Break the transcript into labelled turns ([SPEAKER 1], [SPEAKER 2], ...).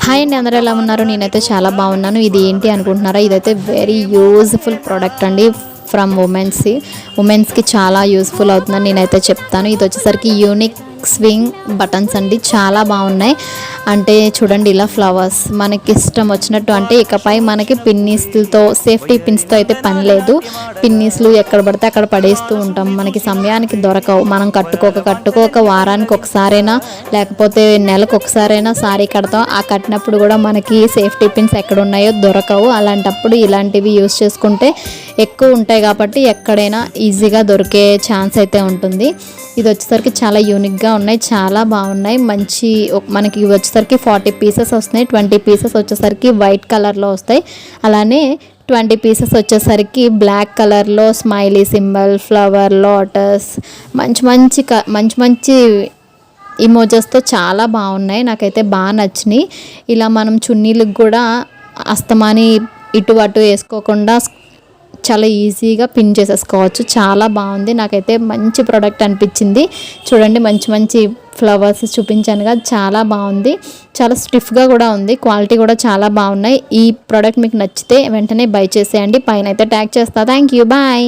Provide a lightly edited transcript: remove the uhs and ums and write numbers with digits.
[SPEAKER 1] Hi అండి, అందరూ ఎలా ఉన్నారు? నేనైతే చాలా బాగున్నాను. ఇది ఏంటి అనుకుంటున్నారా? ఇదైతే వెరీ యూజ్ఫుల్ ప్రోడక్ట్ అండి. ఫ్రమ్ ఉమెన్స్కి చాలా యూస్ఫుల్ అవుతుందని నేనైతే చెప్తాను. ఇది వచ్చేసరికి యూనిక్ స్వింగ్ బటన్స్ అండి, చాలా బాగున్నాయి. అంటే చూడండి, ఇలా ఫ్లవర్స్ మనకి ఇష్టం వచ్చినట్టు. అంటే ఇకపై మనకి పిన్నీస్లతో, సేఫ్టీ పిన్స్తో అయితే పని లేదు. పిన్నీస్లు ఎక్కడ పడితే అక్కడ పడేస్తూ ఉంటాం, మనకి సమయానికి దొరకవు. మనం కట్టుకోక వారానికి ఒకసారైనా లేకపోతే నెలకు ఒకసారైనా సారీ కడతాం. ఆ కట్టినప్పుడు కూడా మనకి సేఫ్టీ పిన్స్ ఎక్కడ ఉన్నాయో దొరకవు. అలాంటప్పుడు ఇలాంటివి యూస్ చేసుకుంటే ఎక్కువ ఉంటాయి కాబట్టి ఎక్కడైనా ఈజీగా దొరికే ఛాన్స్ అయితే ఉంటుంది. ఇది వచ్చేసరికి చాలా యూనిక్గా ఉన్నాయి, చాలా బాగున్నాయి. మనకి వచ్చేసరికి 40 పీసెస్ వస్తున్నాయి. 20 పీసెస్ వచ్చేసరికి వైట్ కలర్లో వస్తాయి. అలానే 20 పీసెస్ వచ్చేసరికి బ్లాక్ కలర్లో స్మైలీ సింబల్, ఫ్లవర్, లోటస్, మంచి మంచి ఇమోజెస్తో చాలా బాగున్నాయి. నాకైతే బాగా నచ్చినాయి. ఇలా మనం చున్నీలకు కూడా అస్తమాని ఇటు అటు వేసుకోకుండా చాలా ఈజీగా పిన్ చేసేసుకోవచ్చు. చాలా బాగుంది, నాకైతే మంచి ప్రోడక్ట్ అనిపించింది. చూడండి, మంచి ఫ్లవర్స్ చూపించానుగా, చాలా బాగుంది. చాలా స్టిఫ్గా కూడా ఉంది, క్వాలిటీ కూడా చాలా బాగున్నాయి. ఈ ప్రోడక్ట్ మీకు నచ్చితే వెంటనే బై చేసేయండి. పైన అయితే ట్యాగ్ చేస్తా. Thank you, bye.